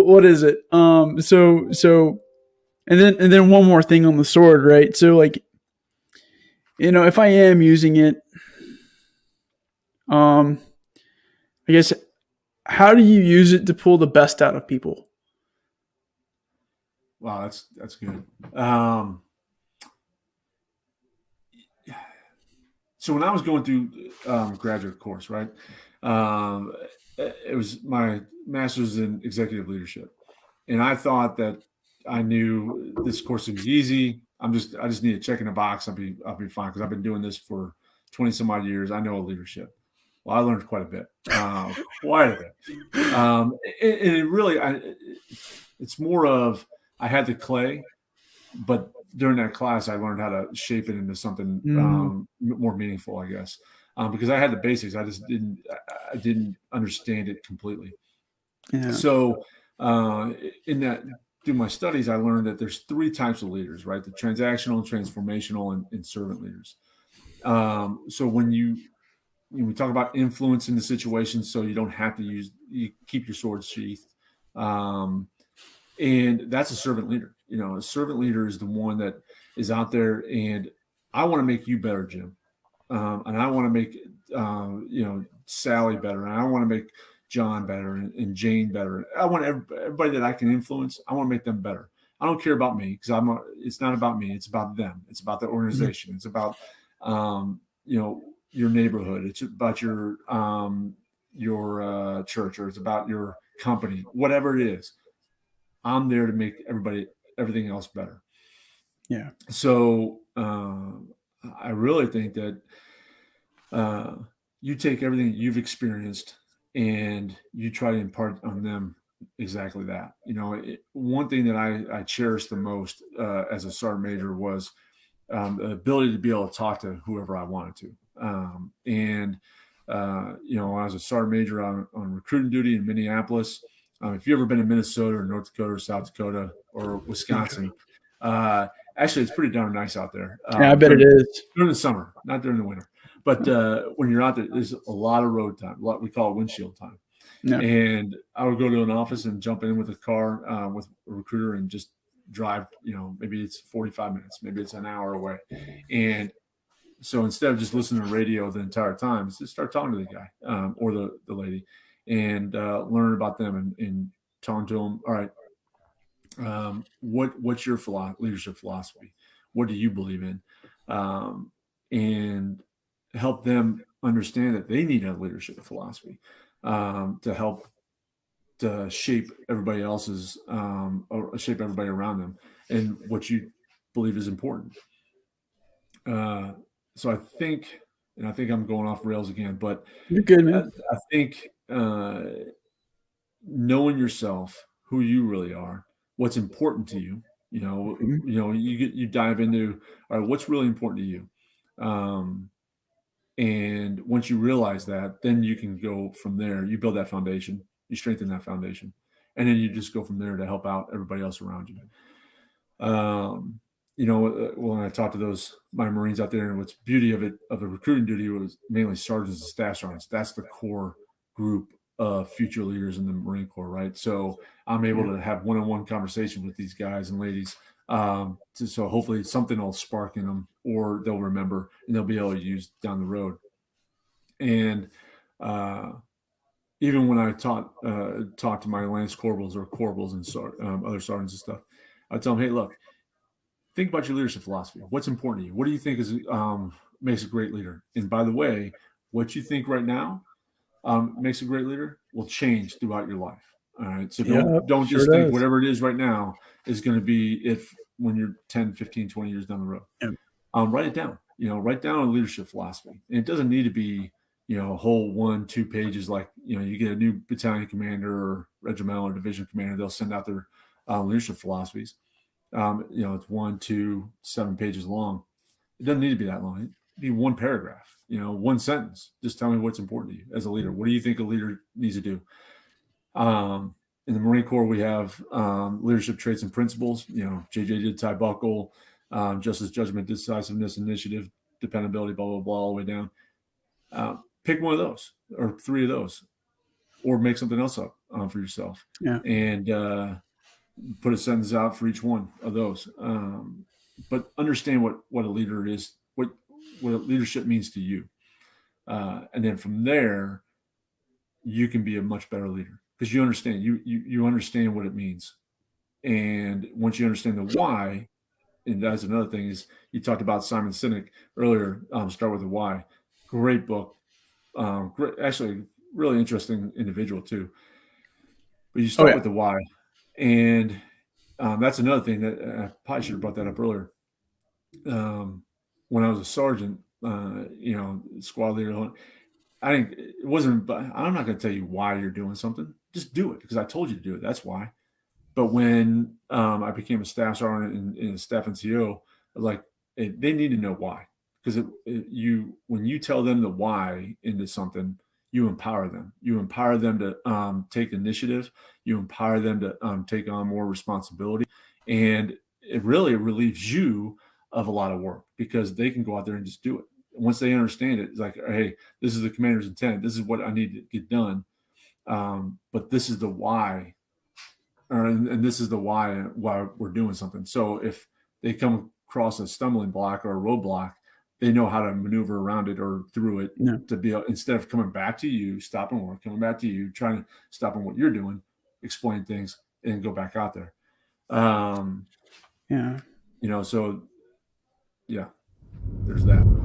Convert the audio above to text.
what is it? And then one more thing on the sword, right? So like, if I am using it, I guess, how do you use it to pull the best out of people? Wow, that's good. So when I was going through graduate course, right, um, it was my master's in executive leadership, and I thought that I knew this course would be easy. I just need a check in a box. I'll be fine because I've been doing this for 20 some odd years. I know leadership. Well, I learned quite a bit, quite a bit. And it really, it's more of I had the clay, but during that class, I learned how to shape it into something Mm, more meaningful, I guess, because I had the basics. I didn't understand it completely. yeah. So, in that through my studies, I learned that there's three types of leaders, right? The transactional, transformational, and servant leaders. So we talk about influence in the situation, so you don't have to you keep your sword sheathed. Um, and that's a servant leader. A servant leader is the one that is out there, and I want to make you better, Jim, and I want to make Sally better, and I want to make John better, and Jane better. I want everybody that I can influence. I want to make them better. I don't care about me because it's not about me. It's about them. It's about the Mhm. organization. It's about your neighborhood. It's about your church, or it's about your company, whatever it is. I'm there to make everything else better. Yeah. So I really think that uh, you take everything that you've experienced and you try to impart on them exactly that. One thing that I cherished the most as a sergeant major was the ability to be able to talk to whoever I wanted to. When I was a sergeant major on recruiting duty in Minneapolis, if you've ever been in Minnesota or North Dakota or South Dakota or Okay. Wisconsin, uh, actually, it's pretty darn nice out there Yeah, I bet it is. during the summer, not during the winter. But when you're out there, there's a lot of road time. We call it windshield time. Yeah. And I would go to an office and jump in with a car with a recruiter and just drive. Maybe it's 45 minutes, maybe it's an hour away, and so instead of just listening to radio the entire time, just start talking to the guy or the lady, and learn about them and talking to them. All right, what's your leadership philosophy? What do you believe in? And help them understand that they need a leadership philosophy to help to shape everybody else's or shape everybody around them and what you believe is important. Uh, so I think I'm going off rails again, but You're good, I, man. I think knowing yourself, who you really are, what's important to you. Mhm. You dive into, all right, what's really important to you, um, and once you realize that, then you can go from there. You build that foundation, you strengthen that foundation, and then you just go from there to help out everybody else around you. Um, when I talked to my Marines out there, and what's beauty of the recruiting duty was mainly sergeants and staff sergeants. That's the core group of future leaders in the Marine Corps, right? So I'm able Yeah. to have one-on-one conversation with these guys and ladies. So hopefully something will spark in them, or they'll remember and they'll be able to use down the road. And uh, even when I talked to my lance corporals or corporals and other sergeants and stuff, I tell them, hey, look, think about your leadership philosophy. What's important to you? What do you think is makes a great leader? And by the way, what you think right now makes a great leader will change throughout your life. All right. So Yeah. don't Sure just think does. whatever it is right now is going to be if when you're 10, 15, 20 years down the road. Yeah. Write it down. Write down a leadership philosophy. And it doesn't need to be, a whole 1, 2 pages like, you get a new battalion commander or regimental or division commander, they'll send out their leadership philosophies. It's 1, 2, 7 pages long. It doesn't need to be that long. It be one paragraph, one sentence. Just tell me what's important to you as a leader. What do you think a leader needs to do? In the Marine Corps, we have leadership traits and principles. JJ did tie buckle, justice, judgment, decisiveness, initiative, dependability, blah, blah, blah, all the way down. Pick one of those or three of those, or make something else up. for yourself, Yeah. and put a sentence out for each one of those. But understand what a leader is, what leadership means to you, and then from there, you can be a much better leader because you understand what it means, and once you understand the why, and that's another thing is you talked about Simon Sinek earlier. Start with the why. Great book. Great, actually, really interesting individual too. But you Oh start yeah. with the why, and that's another thing that I probably should have brought that up earlier. When I was a sergeant, squad leader, I think it wasn't. But I'm not going to tell you why you're doing something. Just do it because I told you to do it. That's why. But when I became a staff sergeant and a staff NCO, like they need to know why, because you when you tell them the why into something, you empower them. You empower them to take initiative. You empower them to take on more responsibility, and it really relieves you of a lot of work because they can go out there and just do it. Once they understand it, it's like, hey, this is the commander's intent. This is what I need to get done. But this is the why and this is the why we're doing something. So if they come across a stumbling block or a roadblock, they know how to maneuver around it or through it Yeah. to be instead of coming back to you, stopping work, coming back to you, trying to stop on what you're doing, explain things, and go back out there. Um, Yeah. so yeah, there's that.